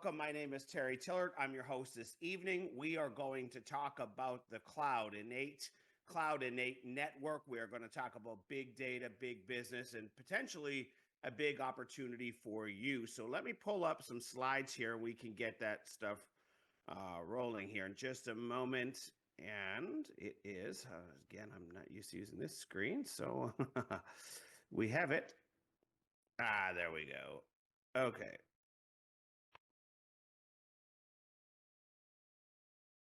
My name is Terry Tillaart. I'm your host this evening. We are going to talk about the Cloud network. We are going to talk about big data, big business, and potentially a big opportunity for you. So let me pull up some slides here. We can get that stuff rolling here in just a moment. And it is, again, I'm not used to using this screen. So we have it. There we go. Okay.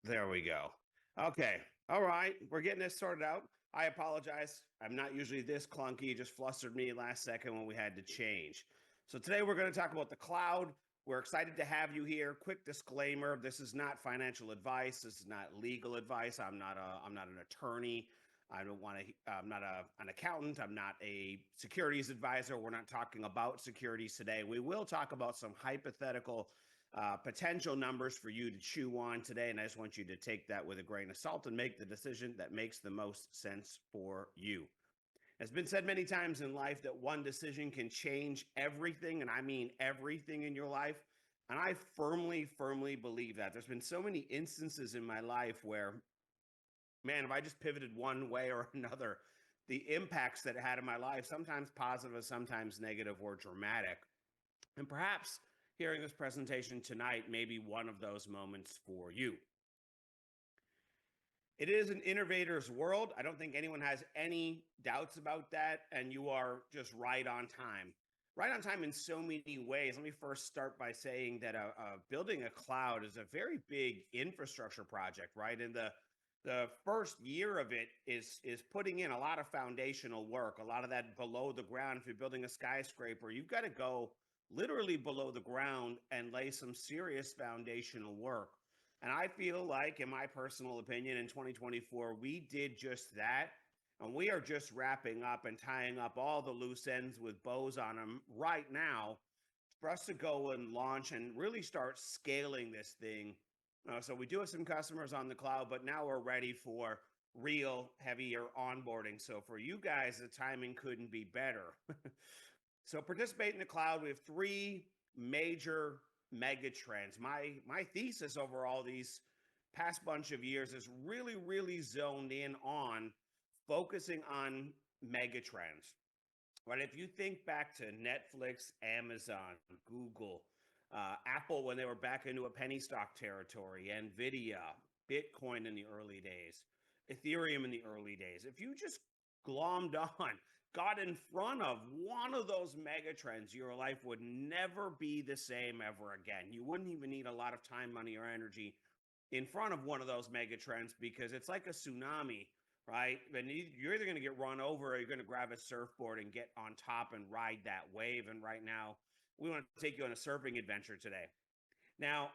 There we go. Okay. All right. We're getting this sorted out. I apologize. I'm not usually this clunky. It just flustered me last second when we had to change. So today we're going to talk about the cloud. We're excited to have you here. Quick disclaimer, this is not financial advice. This is not legal advice. I'm not an attorney. I don't want to I'm not an accountant. I'm not a securities advisor. We're not talking about securities today. We will talk about some hypothetical potential numbers for you to chew on today. And I just want you to take that with a grain of salt and make the decision that makes the most sense for you. It's been said many times in life that one decision can change everything, and I mean everything in your life. And I firmly believe that. There's been so many instances in my life where, man, if I just pivoted one way or another, the impacts that it had in my life, sometimes positive, sometimes negative or dramatic. And perhaps hearing this presentation tonight may be one of those moments for you. It is an innovator's world. I don't think anyone has any doubts about that. And you are just right on time. Right on time in so many ways. Let me first start by saying that building a cloud is a very big infrastructure project, right? And the first year of it is putting in a lot of foundational work, a lot of that below the ground. If you're building a skyscraper, you've got to go literally below the ground and lay some serious foundational work. And I feel like, in my personal opinion, in 2024, we did just that. And we are just wrapping up and tying up all the loose ends with bows on them right now for us to go and launch and really start scaling this thing. So we do have some customers on the cloud, but now we're ready for real heavier onboarding. So for you guys, the timing couldn't be better. So participate in the cloud. We have three major mega trends. My thesis over all these past bunch of years is really zoned in on focusing on mega trends. Right? If you think back to Netflix, Amazon, Google, Apple when they were back into a penny stock territory, Nvidia, Bitcoin in the early days, Ethereum in the early days. If you just glommed on, got in front of one of those mega trends, your life would never be the same ever again. You wouldn't even need a lot of time, money, or energy in front of one of those mega trends because it's like a tsunami, right? And you're either going to get run over or you're going to grab a surfboard and get on top and ride that wave. And right now, we want to take you on a surfing adventure today. Now,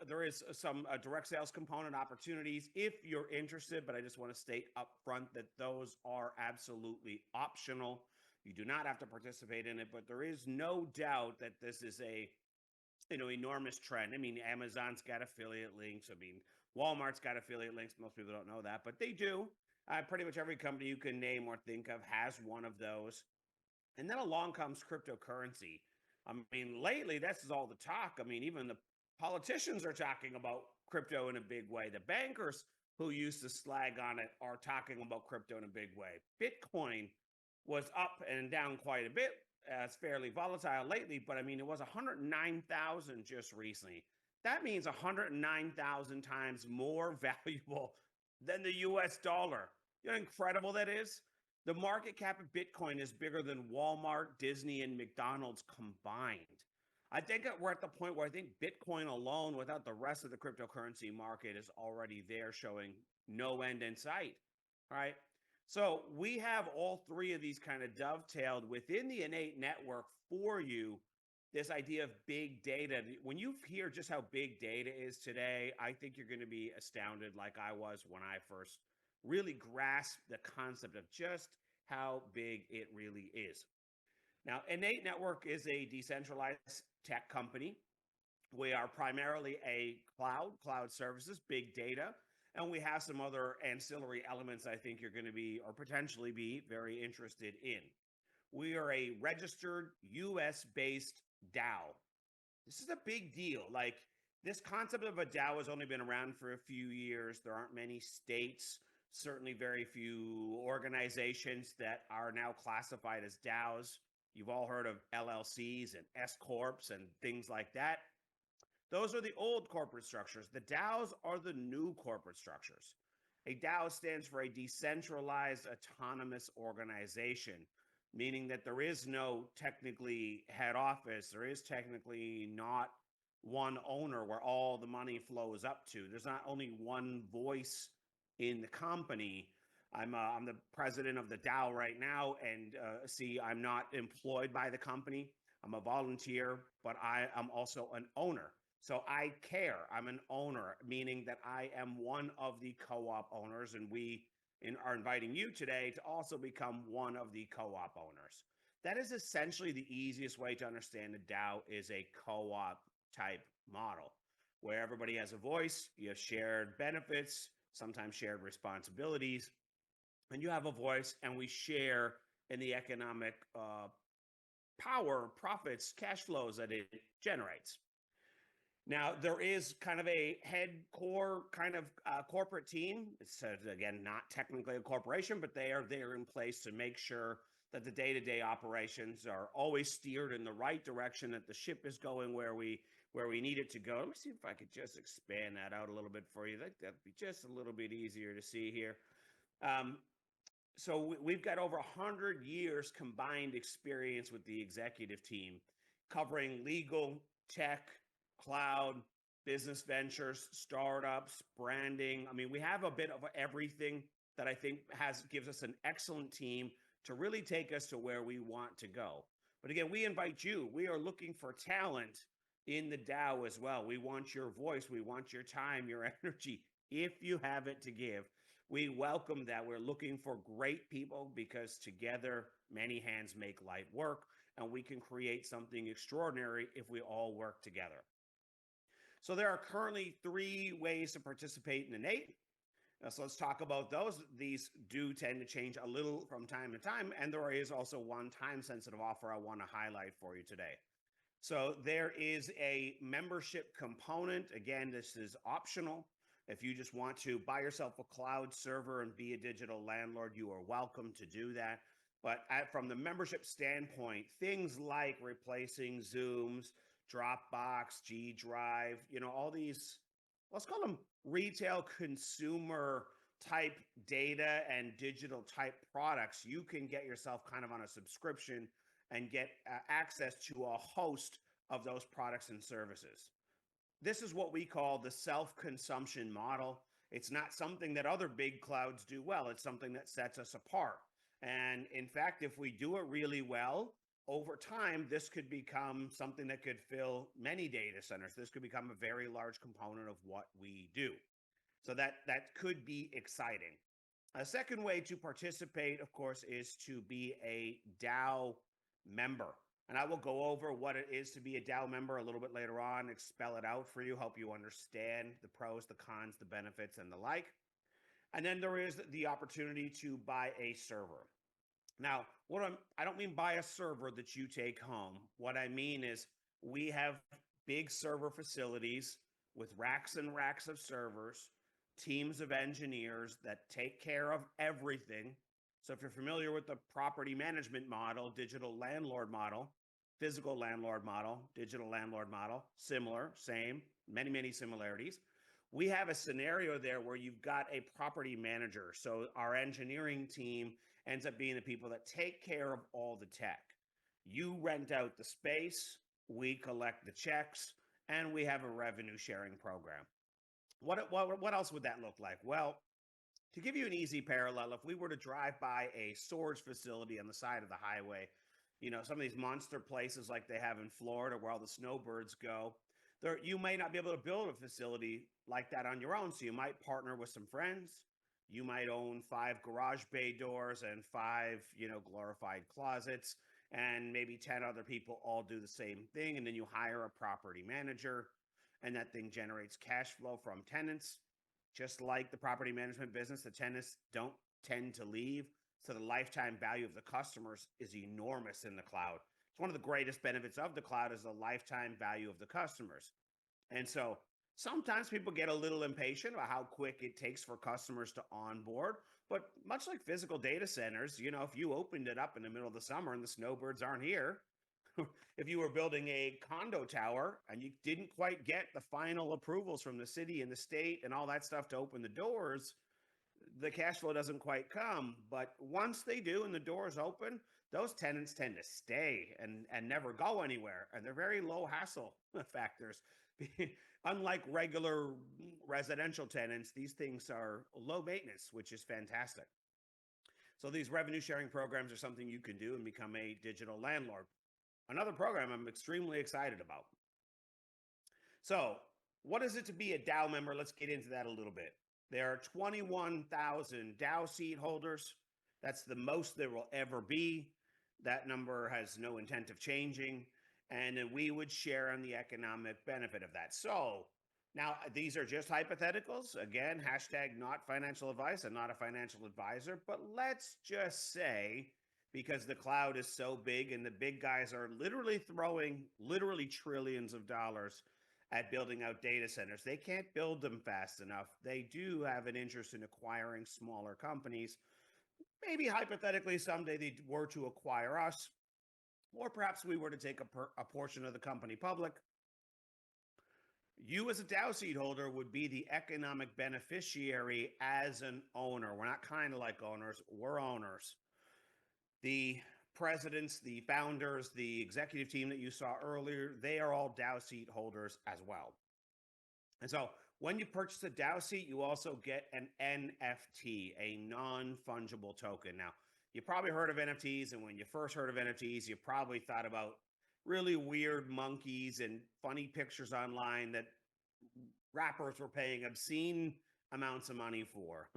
there is some direct sales component opportunities if you're interested, but I just want to state up front that those are absolutely optional. You do not have to participate in it, but there is no doubt that this is a enormous trend. I mean, Amazon's got affiliate links. I mean, Walmart's got affiliate links. Most people don't know that, but they do. Pretty much every company you can name or think of has one of those. And then along comes cryptocurrency. I mean, lately, this is all the talk. I mean, even the politicians are talking about crypto in a big way. The bankers who used to slag on it are talking about crypto in a big way. Bitcoin was up and down quite a bit. It's fairly volatile lately, but I mean, it was 109,000 just recently. That means 109,000 times more valuable than the US dollar. You know how incredible that is? The market cap of Bitcoin is bigger than Walmart, Disney, and McDonald's combined. I think we're at the point where I think Bitcoin alone, without the rest of the cryptocurrency market, is already there showing no end in sight. All right. So we have all three of these kind of dovetailed within the iN8 network for you. This idea of big data. When you hear just how big data is today, I think you're going to be astounded like I was when I first really grasped the concept of just how big it really is. Now, iN8 Network is a decentralized tech company. We are primarily a cloud services, big data, and we have some other ancillary elements I think you're going to be or potentially be very interested in. We are a registered US-based DAO. This is a big deal. Like, this concept of a DAO has only been around for a few years. There aren't many states, certainly very few organizations that are now classified as DAOs. You've all heard of LLCs and S corps and things like that. Those are the old corporate structures. The DAOs are the new corporate structures. A DAO stands for a decentralized autonomous organization, meaning that there is no technically head office. There is technically not one owner where all the money flows up to. There's not only one voice in the company. I'm the president of the DAO right now, and see, I'm not employed by the company. I'm a volunteer, but I am also an owner. So I care. I'm an owner, meaning that I am one of the co-op owners, and we are inviting you today to also become one of the co-op owners. That is essentially the easiest way to understand a DAO is a co-op type model where everybody has a voice, you have shared benefits, sometimes shared responsibilities, and you have a voice, and we share in the economic power, profits, cash flows that it generates. Now, there is kind of a head core kind of corporate team. It's, again, not technically a corporation, but they are there in place to make sure that the day-to-day operations are always steered in the right direction, that the ship is going where we need it to go. Let me see if I could just expand that out a little bit for you. That'd be just a little bit easier to see here. So we've got over 100 years combined experience with the executive team, covering legal, tech, cloud, business ventures, startups, branding. I mean, we have a bit of everything that I think gives us an excellent team to really take us to where we want to go. But again, we invite you. We are looking for talent in the DAO as well. We want your voice. We want your time, your energy. If you have it to give, we welcome that. We're looking for great people because together, many hands make light work, and we can create something extraordinary if we all work together. So there are currently 3 ways to participate in iN8. So let's talk about those. These do tend to change a little from time to time, and there is also one time-sensitive offer I want to highlight for you today. So there is a membership component. Again, this is optional. If you just want to buy yourself a cloud server and be a digital landlord, you are welcome to do that. But from the membership standpoint, things like replacing Zooms, Dropbox, G Drive, all these, let's call them retail consumer type data and digital type products, you can get yourself kind of on a subscription and get access to a host of those products and services. This is what we call the self-consumption model. It's not something that other big clouds do well. It's something that sets us apart. And in fact, if we do it really well, over time, this could become something that could fill many data centers. This could become a very large component of what we do. So that could be exciting. A second way to participate, of course, is to be a DAO member. And I will go over what it is to be a DAO member a little bit later on, and spell it out for you, help you understand the pros, the cons, the benefits, and the like. And then there is the opportunity to buy a server. Now, I don't mean buy a server that you take home. What I mean is we have big server facilities with racks and racks of servers, teams of engineers that take care of everything. So if you're familiar with the property management model, digital landlord model, physical landlord model, digital landlord model, similar, same, many, many similarities. We have a scenario there where you've got a property manager. So our engineering team ends up being the people that take care of all the tech. You rent out the space, we collect the checks, and we have a revenue sharing program. What else would that look like? Well, to give you an easy parallel, if we were to drive by a storage facility on the side of the highway, some of these monster places like they have in Florida where all the snowbirds go, you may not be able to build a facility like that on your own. So you might partner with some friends. You might own 5 garage bay doors and 5, glorified closets, and maybe 10 other people all do the same thing. And then you hire a property manager, and that thing generates cash flow from tenants. Just like the property management business, the tenants don't tend to leave. So the lifetime value of the customers is enormous in the cloud. It's one of the greatest benefits of the cloud is the lifetime value of the customers. And so sometimes people get a little impatient about how quick it takes for customers to onboard. But much like physical data centers, if you opened it up in the middle of the summer and the snowbirds aren't here, if you were building a condo tower and you didn't quite get the final approvals from the city and the state and all that stuff to open the doors, the cash flow doesn't quite come. But once they do and the doors open, those tenants tend to stay and never go anywhere. And they're very low hassle factors. Unlike regular residential tenants, these things are low maintenance, which is fantastic. So these revenue sharing programs are something you can do and become a digital landlord. Another program I'm extremely excited about. So what is it to be a DAO member? Let's get into that a little bit. There are 21,000 DAO seat holders. That's the most there will ever be. That number has no intent of changing. And then we would share on the economic benefit of that. So now these are just hypotheticals. Again, hashtag not financial advice. I'm not a financial advisor, but let's just say, because the cloud is so big and the big guys are literally throwing trillions of dollars at building out data centers. They can't build them fast enough. They do have an interest in acquiring smaller companies. Maybe hypothetically someday they were to acquire us, or perhaps we were to take a portion of the company public. You as a DAO seat holder would be the economic beneficiary as an owner. We're not kind of like owners, we're owners. The presidents, the founders, the executive team that you saw earlier, they are all DAO seat holders as well. And so when you purchase a DAO seat, you also get an NFT, a non-fungible token. Now, you probably heard of NFTs, and when you first heard of NFTs, you probably thought about really weird monkeys and funny pictures online that rappers were paying obscene amounts of money for.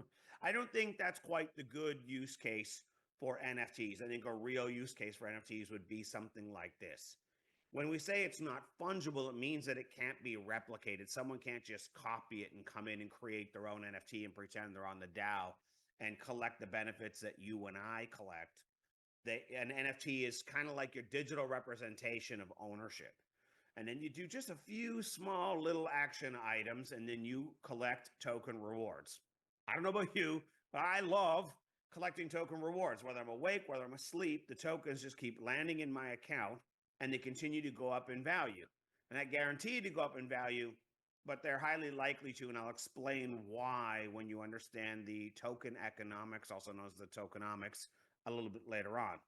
I don't think that's quite the good use case for NFTs. I think a real use case for NFTs would be something like this. When we say it's not fungible, it means that it can't be replicated. Someone can't just copy it and come in and create their own NFT and pretend they're on the DAO and collect the benefits that you and I collect. An NFT is kind of like your digital representation of ownership. And then you do just a few small little action items, and then you collect token rewards. I don't know about you, but I love collecting token rewards. Whether I'm awake, whether I'm asleep, the tokens just keep landing in my account, and they continue to go up in value. And that guaranteed to go up in value, but they're highly likely to, and I'll explain why when you understand the token economics, also known as the tokenomics, a little bit later on.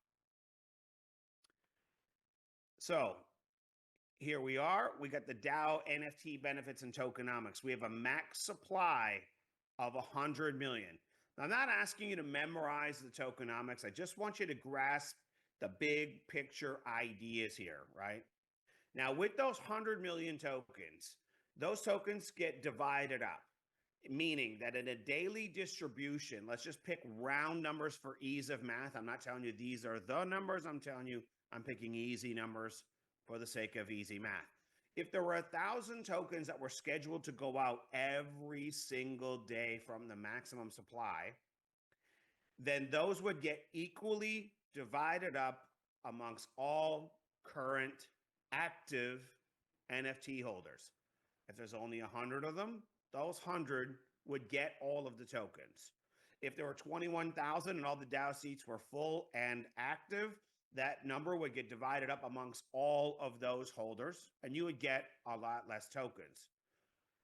So here we are. We got the DAO NFT benefits and tokenomics. We have a max supply of 100 million. Now, I'm not asking you to memorize the tokenomics. I just want you to grasp the big picture ideas here, right? Now, with those 100 million tokens, those tokens get divided up, meaning that in a daily distribution, let's just pick round numbers for ease of math. I'm not telling you these are the numbers. I'm telling you I'm picking easy numbers for the sake of easy math. If there were 1,000 tokens that were scheduled to go out every single day from the maximum supply, then those would get equally divided up amongst all current active NFT holders. If there's only 100 of them, those 100 would get all of the tokens. If there were 21,000 and all the DAO seats were full and active, that number would get divided up amongst all of those holders, and you would get a lot less tokens.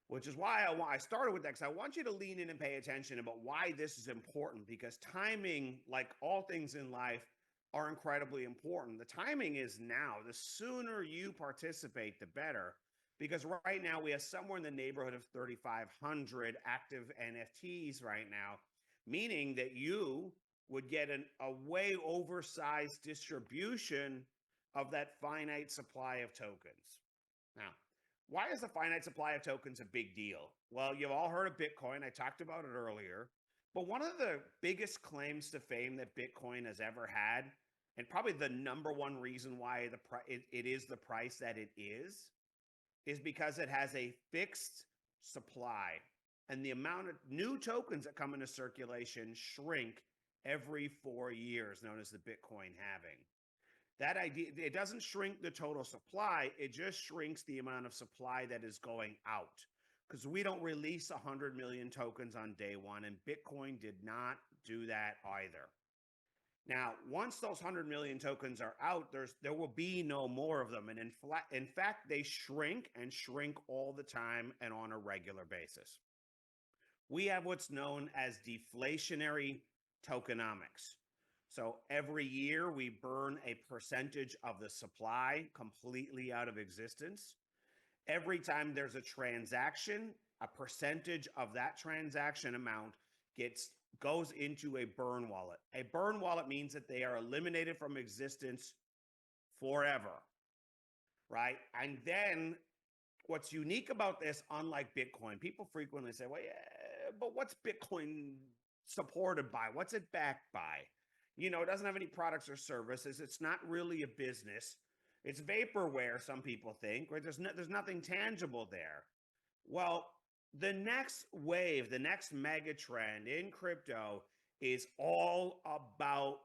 Which is why I started with that, because I want you to lean in and pay attention about why this is important, because timing, like all things in life, are incredibly important. The timing is now. The sooner you participate, the better, because right now we have somewhere in the neighborhood of 3,500 active NFTs right now, meaning that you would get a way oversized distribution of that finite supply of tokens. Now, why is the finite supply of tokens a big deal? Well, you've all heard of Bitcoin. I talked about it earlier. But one of the biggest claims to fame that Bitcoin has ever had, and probably the number one reason why it is the price that it is because it has a fixed supply. And the amount of new tokens that come into circulation shrink every 4 years, known as the Bitcoin halving. That idea, it doesn't shrink the total supply, it just shrinks the amount of supply that is going out. Because we don't release 100 million tokens on day one, and Bitcoin did not do that either. Now, once those 100 million tokens are out, there will be no more of them. And in fact, they shrink and shrink all the time and on a regular basis. We have what's known as deflationary tokenomics. So every year we burn a percentage of the supply completely out of existence. Every time there's a transaction, a percentage of that transaction amount goes into a burn wallet. A burn wallet means that they are eliminated from existence forever, right? And then what's unique about this, unlike Bitcoin, people frequently say, well, yeah, but what's Bitcoin supported by? What's it backed by? You know, it doesn't have any products or services. It's not really a business. It's vaporware, some people think, right? There's nothing tangible there. Well, the next wave, the next mega trend in crypto is all about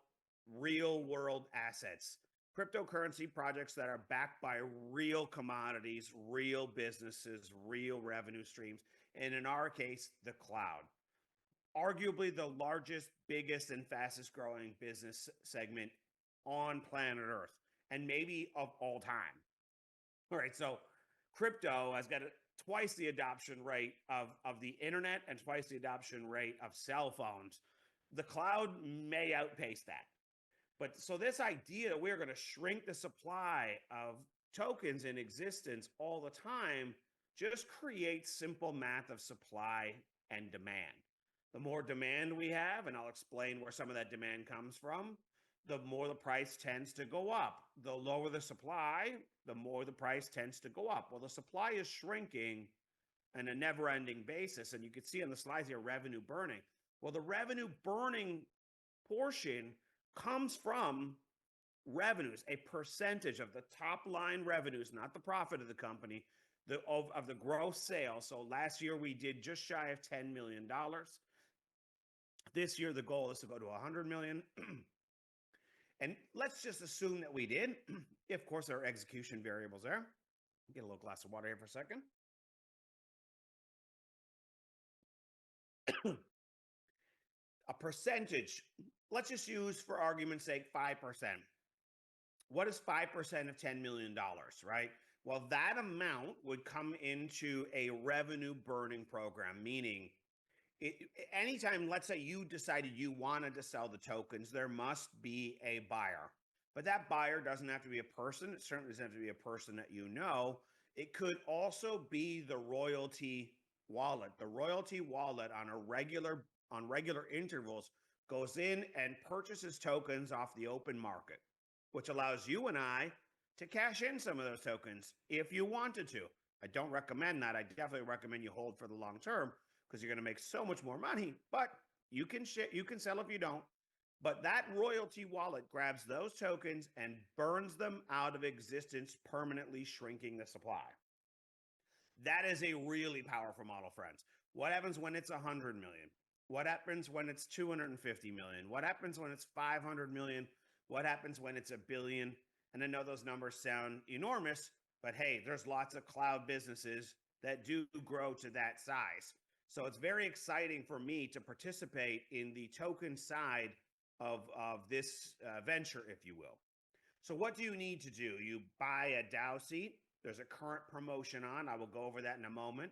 real world assets, cryptocurrency projects that are backed by real commodities, real businesses, real revenue streams, and in our case, the cloud. Arguably the largest, biggest, and fastest growing business segment on planet Earth, and maybe of all time. All right, so crypto has got twice the adoption rate of the internet and twice the adoption rate of cell phones. The cloud may outpace that. But so this idea that we're going to shrink the supply of tokens in existence all the time just creates simple math of supply and demand. The more demand we have, and I'll explain where some of that demand comes from, the more the price tends to go up. The lower the supply, the more the price tends to go up. Well, the supply is shrinking on a never-ending basis, and you can see on the slides here, revenue burning. Well, the revenue burning portion comes from revenues, a percentage of the top line revenues, not the profit of the company, of the gross sales. So last year we did just shy of $10 million. This year the goal is to go to 100 million. And let's just assume that we did. Of course, there are execution variables there. Get a little glass of water here for a second. A percentage, let's just use for argument's sake 5%. What is 5% of $10 million, right? Well, that amount would come into a revenue burning program, meaning anytime, let's say you decided you wanted to sell the tokens, there must be a buyer. But that buyer doesn't have to be a person. It certainly doesn't have to be a person that you know. It could also be the royalty wallet. The royalty wallet on regular intervals goes in and purchases tokens off the open market, which allows you and I to cash in some of those tokens if you wanted to. I don't recommend that. I definitely recommend you hold for the long term because you're going to make so much more money, but you can sell if you don't. But that royalty wallet grabs those tokens and burns them out of existence, permanently shrinking the supply. That is a really powerful model, friends. What happens when it's 100 million? What happens when it's 250 million? What happens when it's 500 million? What happens when it's a billion? And I know those numbers sound enormous, but hey, there's lots of cloud businesses that do grow to that size. So it's very exciting for me to participate in the token side of this venture, if you will. So what do you need to do? You buy a DAO seat. There's a current promotion on. I will go over that in a moment.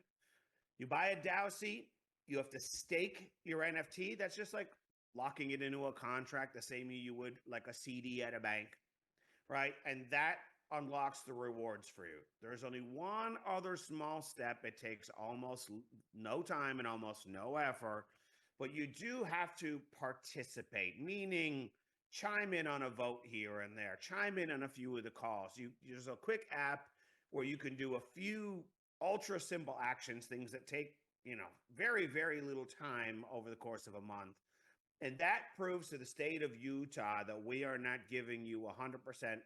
You buy a DAO seat. You have to stake your NFT. That's just like locking it into a contract, the same you would like a CD at a bank, right? And that unlocks the rewards for you. There's only one other small step. It takes almost no time and almost no effort, but you do have to participate, meaning chime in on a vote here and there, chime in on a few of the calls. There's a quick app where you can do a few ultra simple actions, things that take, very, very little time over the course of a month. And that proves to the state of Utah that we are not giving you 100%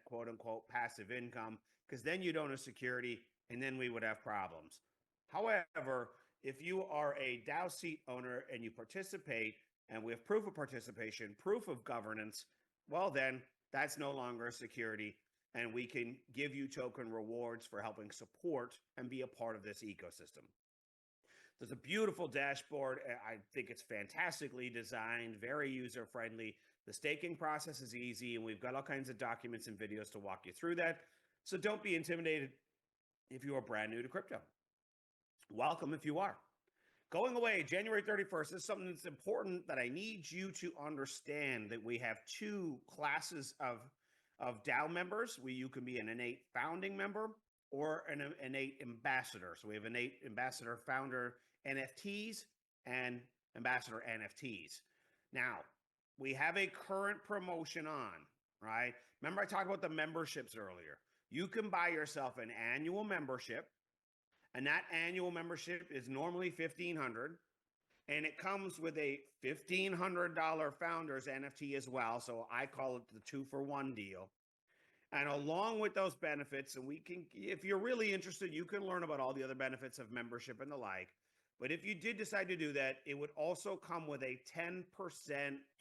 quote unquote passive income, because then you don't have security and then we would have problems. However, if you are a DAO seat owner and you participate and we have proof of participation, proof of governance, well then that's no longer a security. And we can give you token rewards for helping support and be a part of this ecosystem. There's a beautiful dashboard. I think it's fantastically designed, very user friendly. The staking process is easy, and we've got all kinds of documents and videos to walk you through that. So don't be intimidated if you are brand new to crypto. Welcome if you are. Going away January 31st is something that's important that I need you to understand, that we have two classes of DAO members. You can be an iN8 founding member or an iN8 ambassador. So we have iN8 ambassador founder NFTs and ambassador NFTs. Now, we have a current promotion on, right? Remember I talked about the memberships earlier. You can buy yourself an annual membership, and that annual membership is normally $1,500, and it comes with a $1,500 founders NFT as well. So I call it the 2-for-1 deal. And along with those benefits, and we can, if you're really interested, you can learn about all the other benefits of membership and the like. But if you did decide to do that, it would also come with a 10%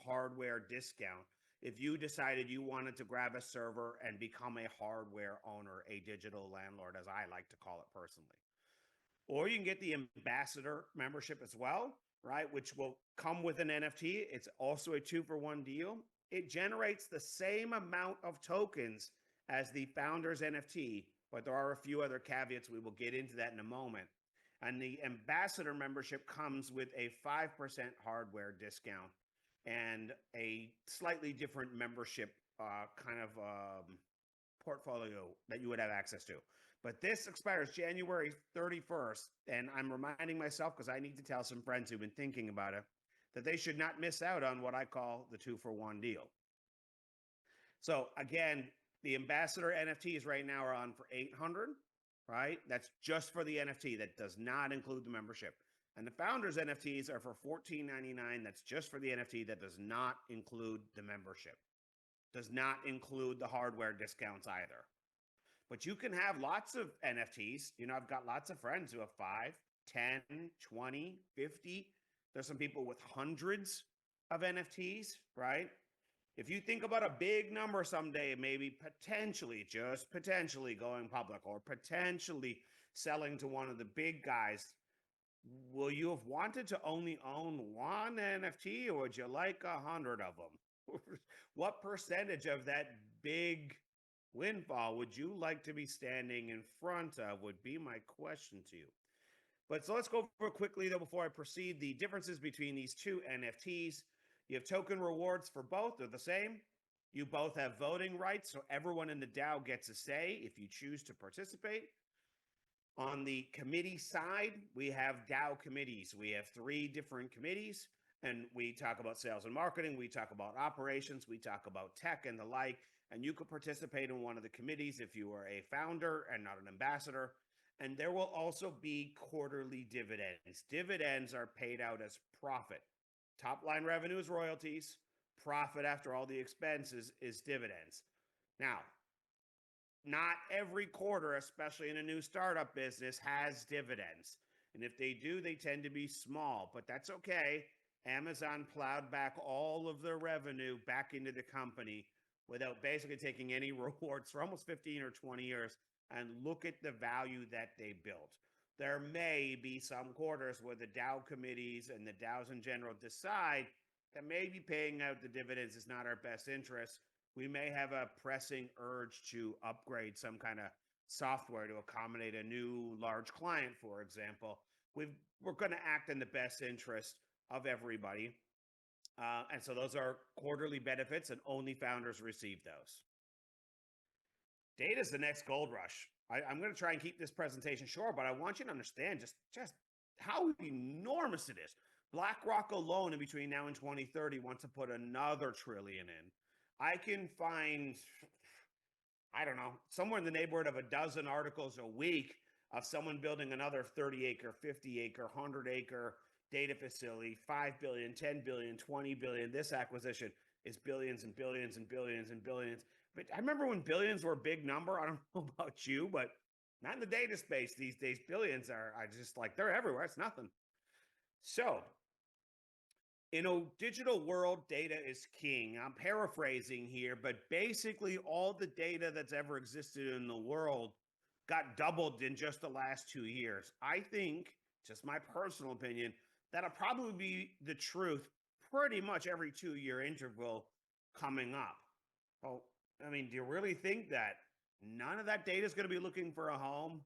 hardware discount if you decided you wanted to grab a server and become a hardware owner, a digital landlord, as I like to call it personally. Or you can get the ambassador membership as well, right? Which will come with an NFT. It's also a 2-for-1 deal. It generates the same amount of tokens as the founders NFT, but there are a few other caveats. We will get into that in a moment. And the ambassador membership comes with a 5% hardware discount and a slightly different membership portfolio that you would have access to. But this expires January 31st, and I'm reminding myself, because I need to tell some friends who've been thinking about it, that they should not miss out on what I call the 2-for-1 deal. So again, the ambassador NFTs right now are on for $800, right? That's just for the NFT. That does not include the membership. And the founders NFTs are for $14.99. That's just for the NFT. That does not include the membership. Does not include the hardware discounts either. But you can have lots of NFTs. You know, I've got lots of friends who have 5, 10, 20, 50. There's some people with hundreds of NFTs, right? If you think about a big number someday, maybe potentially, just potentially going public or potentially selling to one of the big guys, will you have wanted to only own one NFT, or would you like 100 of them? What percentage of that big windfall would you like to be standing in front of, would be my question to you. But so let's go over quickly, though, before I proceed, the differences between these two NFTs. You have token rewards for both. They're the same. You both have voting rights, so everyone in the DAO gets a say if you choose to participate. On the committee side, we have DAO committees. We have 3 different committees, and we talk about sales and marketing. We talk about operations. We talk about tech and the like. And you could participate in one of the committees if you are a founder and not an ambassador. And there will also be quarterly dividends. Dividends are paid out as profit. Top line revenue is royalties. Profit after all the expenses is dividends. Now, not every quarter, especially in a new startup business, has dividends. And if they do, they tend to be small, but that's okay. Amazon plowed back all of their revenue back into the company without basically taking any rewards for almost 15 or 20 years, and look at the value that they built. There may be some quarters where the DAO committees and the DAOs in general decide that maybe paying out the dividends is not our best interest. We may have a pressing urge to upgrade some kind of software to accommodate a new large client, for example. We're going to act in the best interest of everybody. And so those are quarterly benefits, and only founders receive those. Data is the next gold rush. I'm going to try and keep this presentation short, but I want you to understand just how enormous it is. BlackRock alone, in between now and 2030, wants to put another trillion in. I can find, I don't know, somewhere in the neighborhood of a dozen articles a week of someone building another 30-acre, 50-acre, 100-acre data facility, 5 billion, 10 billion, 20 billion. This acquisition is billions and billions and billions and billions. But I remember when billions were a big number. I don't know about you, but not in the data space these days. Billions are just like, they're everywhere. It's nothing. So In a digital world, data is king. I'm paraphrasing here, but basically, all the data that's ever existed in the world got doubled in just the last 2 years. I think, just my personal opinion, that'll probably be the truth pretty much every 2 year interval coming up. Oh, I mean, do you really think that none of that data is going to be looking for a home?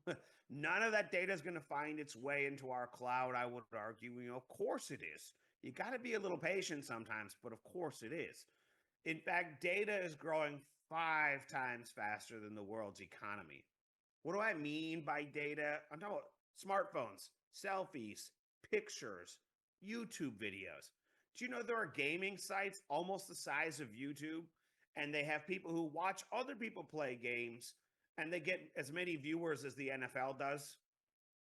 None of that data is going to find its way into our cloud, I would argue. Of course it is. You got to be a little patient sometimes, but of course it is. In fact, data is growing 5 times faster than the world's economy. What do I mean by data? I'm talking about smartphones, selfies, pictures, YouTube videos. Do you know there are gaming sites almost the size of YouTube? And they have people who watch other people play games and they get as many viewers as the NFL does.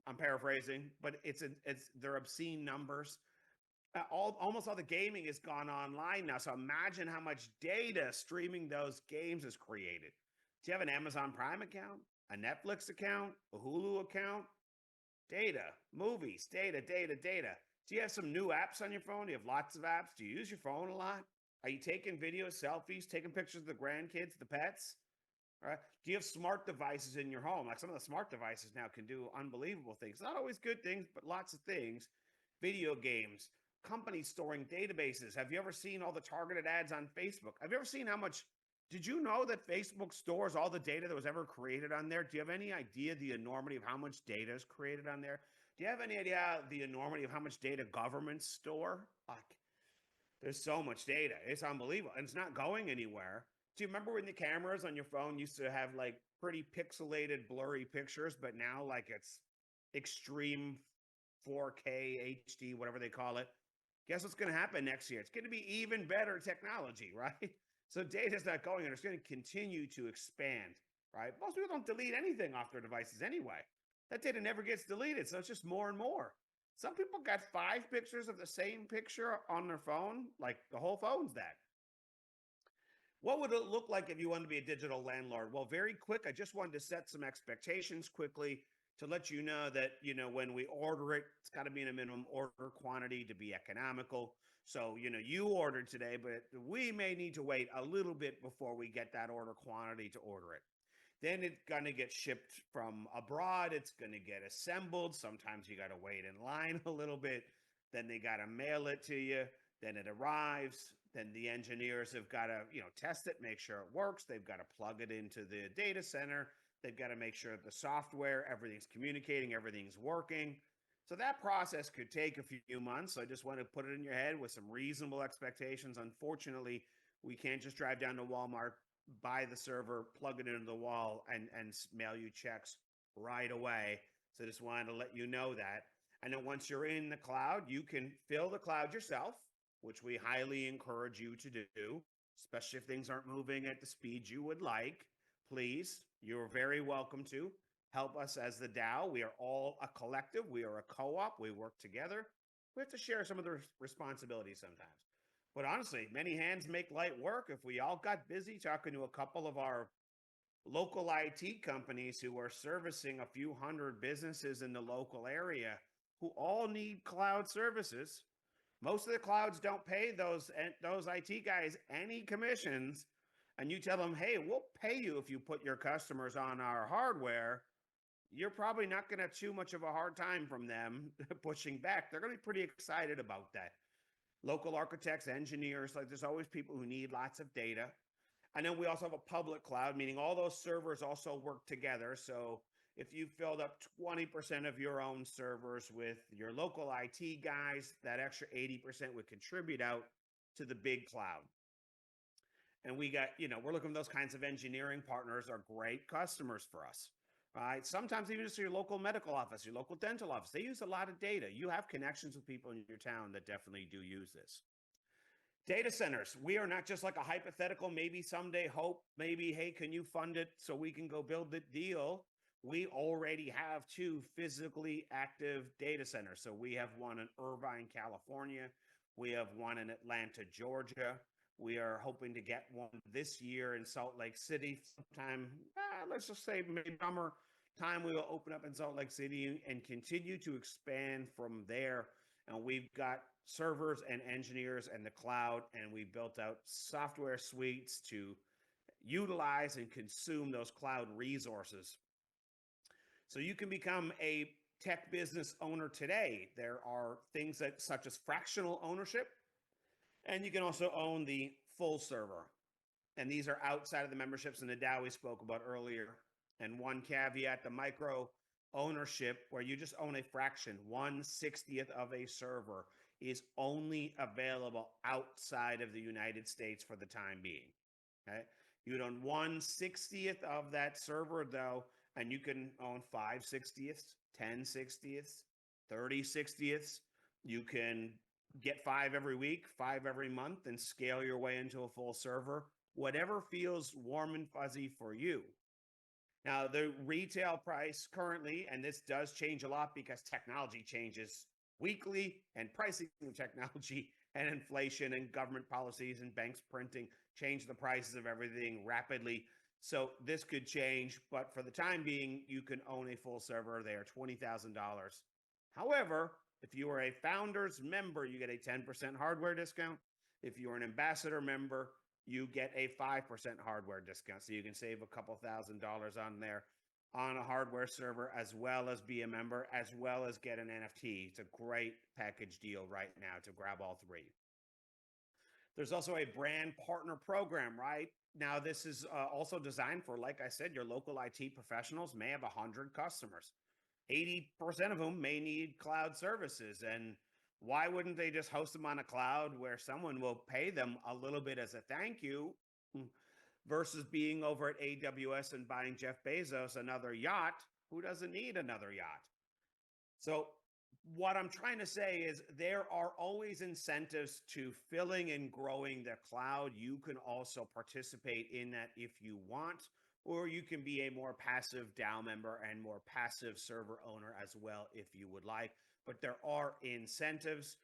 I'm paraphrasing, but they're obscene numbers. Almost all the gaming has gone online now. So imagine how much data streaming those games is created. Do you have an Amazon Prime account, a Netflix account, a Hulu account? Data, movies, data. Do you have some new apps on your phone? Do you have lots of apps? Do you use your phone a lot? Are you taking videos, selfies, taking pictures of the grandkids, the pets? All right. Do you have smart devices in your home? Like some of the smart devices now can do unbelievable things. Not always good things, but lots of things. Video games, companies storing databases. Have you ever seen all the targeted ads on Facebook? Have you ever seen how much? Did you know that Facebook stores all the data that was ever created on there? Do you have any idea the enormity of how much data is created on there? Do you have any idea the enormity of how much data governments store? Like, there's so much data. It's unbelievable. And it's not going anywhere. Do you remember when the cameras on your phone used to have like pretty pixelated, blurry pictures, but now like it's extreme 4K, HD, whatever they call it? Guess what's going to happen next year? It's going to be even better technology, right? So data's not going and it's going to continue to expand, right? Most people don't delete anything off their devices anyway. That data never gets deleted. So it's just more and more. Some people got 5 pictures of the same picture on their phone, like the whole phone's that. What would it look like if you wanted to be a digital landlord? Well, very quick. I just wanted to set some expectations quickly to let you know that, when we order it, it's got to be in a minimum order quantity to be economical. So, you ordered today, but we may need to wait a little bit before we get that order quantity to order it. Then it's going to get shipped from abroad. It's going to get assembled. Sometimes you got to wait in line a little bit. Then they got to mail it to you. Then it arrives. Then the engineers have got to, test it, make sure it works. They've got to plug it into the data center. They've got to make sure the software, everything's communicating, everything's working. So that process could take a few months. So I just want to put it in your head with some reasonable expectations. Unfortunately, we can't just drive down to Walmart, buy the server, plug it into the wall, and mail you checks right away. So just wanted to let you know that. And then once you're in the cloud, you can fill the cloud yourself, which we highly encourage you to do, especially if things aren't moving at the speed you would like. Please, you're very welcome to help us as the DAO. We are all a collective. We are a co-op. We work together. We have to share some of the responsibilities sometimes. But honestly, many hands make light work. If we all got busy talking to a couple of our local IT companies who are servicing a few hundred businesses in the local area who all need cloud services, most of the clouds don't pay those IT guys any commissions, and you tell them, hey, we'll pay you if you put your customers on our hardware, you're probably not going to have too much of a hard time from them pushing back. They're going to be pretty excited about that. Local architects, engineers, like there's always people who need lots of data. And then we also have a public cloud, meaning all those servers also work together. So if you filled up 20% of your own servers with your local IT guys, that extra 80% would contribute out to the big cloud. And we got, we're looking for those kinds of engineering partners are great customers for us, right? Sometimes even just your local medical office, your local dental office, they use a lot of data. You have connections with people in your town that definitely do use this. Data centers, we are not just like a hypothetical, maybe someday hope, maybe, hey, can you fund it so we can go build the deal? We already have 2 physically active data centers. So we have one in Irvine, California. We have one in Atlanta, Georgia. We are hoping to get one this year in Salt Lake City sometime. Let's just say maybe summer time we will open up in Salt Lake City and continue to expand from there and we've got servers and engineers and the cloud, and we built out software suites to utilize and consume those cloud resources. So you can become a tech business owner today. There are things that such as fractional ownership, and you can also own the full server. And these are outside of the memberships in the DAO we spoke about earlier. And one caveat, the micro ownership, where you just own a fraction, 1/60th of a server, is only available outside of the United States for the time being. Okay. You'd own 1/60th of that server though, and you can own 5/60ths, 10/60ths, 30/60ths. You can get 5 every week, 5 every month, and scale your way into a full server, whatever feels warm and fuzzy for you. Now, the retail price currently, and this does change a lot because technology changes weekly, and pricing of technology and inflation and government policies and banks printing change the prices of everything rapidly. So this could change, but for the time being, you can own a full server. They are $20,000. However, if you are a founders member, you get a 10% hardware discount. If you're an ambassador member, you get a 5% hardware discount. So you can save a couple $1,000s on there on a hardware server, as well as be a member, as well as get an NFT. It's a great package deal right now to grab all three. There's also a brand partner program, right? Now, this is also designed for, like I said, your local IT professionals may have 100 customers. 80% of whom may need cloud services. And why wouldn't they just host them on a cloud where someone will pay them a little bit as a thank you versus being over at AWS and buying Jeff Bezos another yacht? Who doesn't need another yacht? So what I'm trying to say is there are always incentives to filling and growing the cloud. You can also participate in that if you want, or you can be a more passive DAO member and more passive server owner as well if you would like. But there are incentives.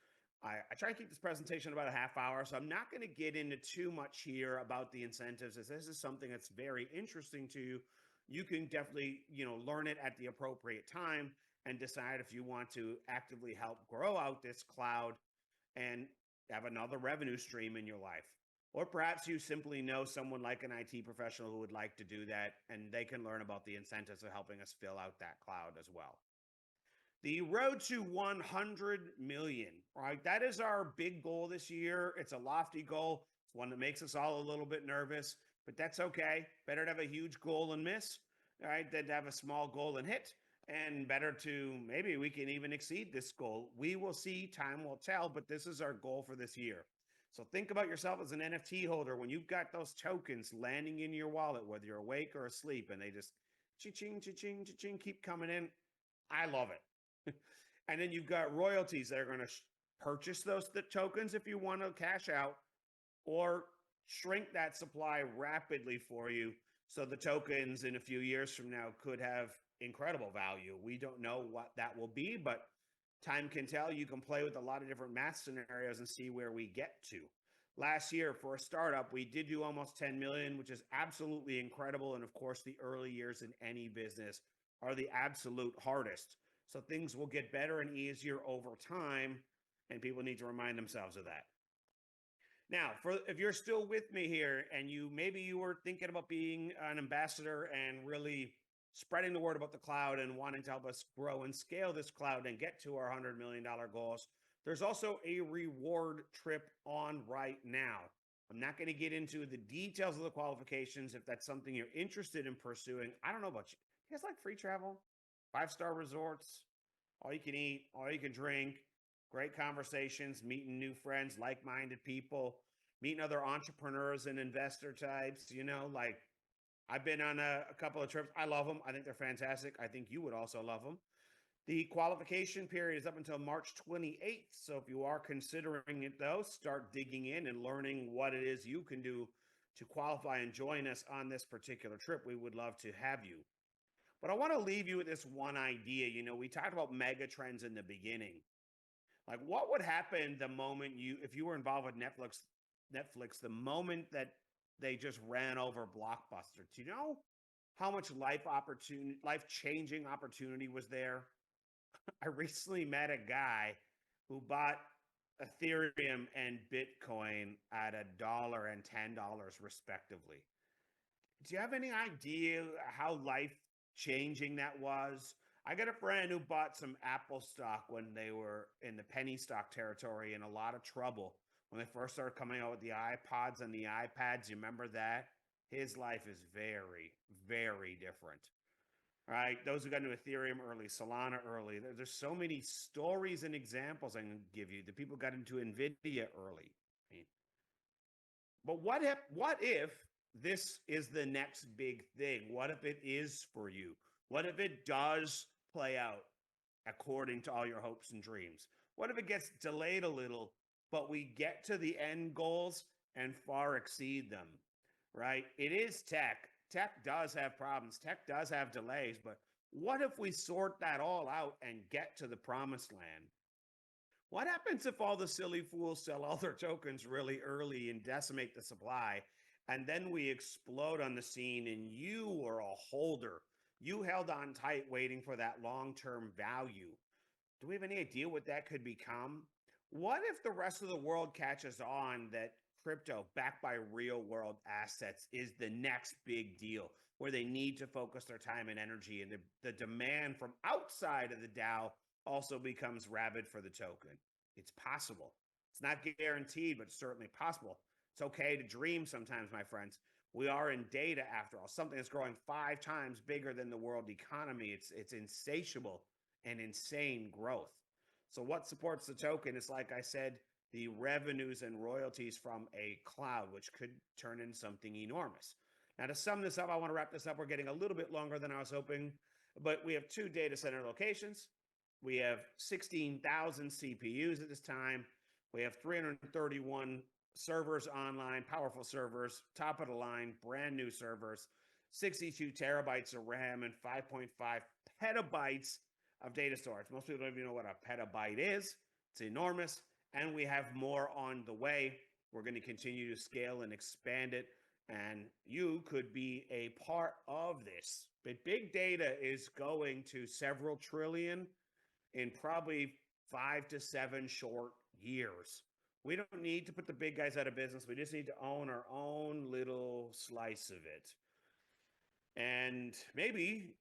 I try to keep this presentation about a half hour, so I'm not going to get into too much here about the incentives, as this is something that's very interesting to you. You can definitely, learn it at the appropriate time and decide if you want to actively help grow out this cloud and have another revenue stream in your life. Or perhaps you simply know someone like an IT professional who would like to do that, and they can learn about the incentives of helping us fill out that cloud as well. The road to 100 million, right? That is our big goal this year. It's a lofty goal. It's one that makes us all a little bit nervous, but that's okay. Better to have a huge goal and miss, all right, than to have a small goal and hit. And better to, maybe we can even exceed this goal. We will see, time will tell, but this is our goal for this year. So think about yourself as an NFT holder when you've got those tokens landing in your wallet, whether you're awake or asleep, and they just cha-ching, cha-ching, cha-ching, keep coming in. I love it. And then you've got royalties that are going to purchase the tokens if you want to cash out, or shrink that supply rapidly for you. So the tokens in a few years from now could have incredible value. We don't know what that will be, but time can tell. You can play with a lot of different math scenarios and see where we get to. Last year, for a startup, we did do almost 10 million, which is absolutely incredible. And of course, the early years in any business are the absolute hardest. So things will get better and easier over time, and people need to remind themselves of that. Now, if you're still with me here and maybe you were thinking about being an ambassador and really spreading the word about the cloud and wanting to help us grow and scale this cloud and get to our $100 million goals, there's also a reward trip on right now. I'm not going to get into the details of the qualifications. If that's something you're interested in pursuing, I don't know about you. You guys like free travel? 5-star resorts, all you can eat, all you can drink, great conversations, meeting new friends, like-minded people, meeting other entrepreneurs and investor types, like I've been on a couple of trips. I love them. I think they're fantastic. I think you would also love them. The qualification period is up until March 28th. So if you are considering it, though, start digging in and learning what it is you can do to qualify and join us on this particular trip. We would love to have you. But I want to leave you with this one idea. We talked about mega trends in the beginning. Like, what would happen the moment if you were involved with Netflix, the moment that they just ran over Blockbuster? Do you know how much life-changing opportunity was there? I recently met a guy who bought Ethereum and Bitcoin at $1 and $10 respectively. Do you have any idea how life changing that was? I got a friend who bought some Apple stock when they were in the penny stock territory in a lot of trouble when they first started coming out with the iPods and the iPads. You remember that? His life is very, very different. All right. Those who got into Ethereum early, Solana early. There's so many stories and examples I can give you. The people got into Nvidia early. I mean, but what if this is the next big thing? What if it is for you? What if it does play out according to all your hopes and dreams? What if it gets delayed a little, but we get to the end goals and far exceed them? Right? It is tech. Tech does have problems. Tech does have delays, but what if we sort that all out and get to the promised land? What happens if all the silly fools sell all their tokens really early and decimate the supply, and then we explode on the scene and you were a holder? You held on tight waiting for that long-term value. Do we have any idea what that could become? What if the rest of the world catches on that crypto backed by real world assets is the next big deal where they need to focus their time and energy, and the demand from outside of the DAO also becomes rabid for the token? It's possible. It's not guaranteed, but it's certainly possible. It's okay to dream sometimes, my friends. We are in data, after all, something that's growing 5 times bigger than the world economy. It's insatiable and insane growth. So what supports the token is, like I said, the revenues and royalties from a cloud, which could turn into something enormous. Now, to sum this up, I want to wrap this up. We're getting a little bit longer than I was hoping, but we have 2 data center locations. We have 16,000 CPUs at this time. We have 331 servers online, powerful servers, top of the line, brand new servers, 62 terabytes of RAM, and 5.5 petabytes of data storage. Most people don't even know what a petabyte is. It's enormous. And we have more on the way. We're going to continue to scale and expand it. And you could be a part of this. But big data is going to several trillion in probably 5 to 7 short years. We don't need to put the big guys out of business. We just need to own our own little slice of it. And maybe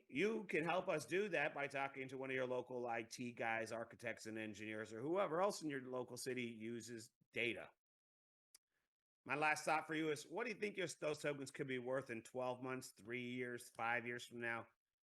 you can help us do that by talking to one of your local IT guys, architects, and engineers, or whoever else in your local city uses data. My last thought for you is, what do you think those tokens could be worth in 12 months, 3 years, 5 years from now?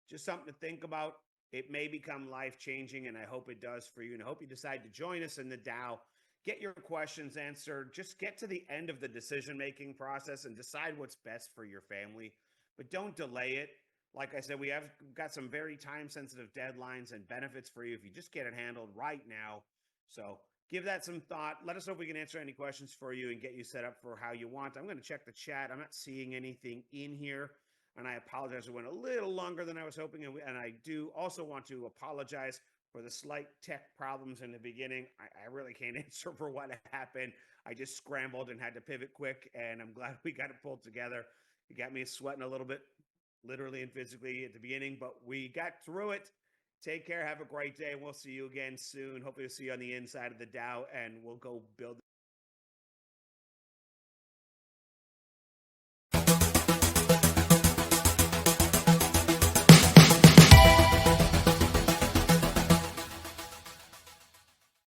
Just something to think about. It may become life-changing, and I hope it does for you. And I hope you decide to join us in the DAO. Get your questions answered. Just get to the end of the decision-making process and decide what's best for your family. But don't delay it. Like I said, we have got some very time-sensitive deadlines and benefits for you if you just get it handled right now. So give that some thought. Let us know if we can answer any questions for you and get you set up for how you want. I'm going to check the chat. I'm not seeing anything in here, and I apologize. It went a little longer than I was hoping, and I do also want to apologize for the slight tech problems in the beginning. I really can't answer for what happened. I just scrambled and had to pivot quick, and I'm glad we got it pulled together. It got me sweating a little bit, literally and physically at the beginning, but we got through it. Take care. Have a great day. We'll see you again soon. Hopefully, we'll see you on the inside of the DAO, and we'll go build this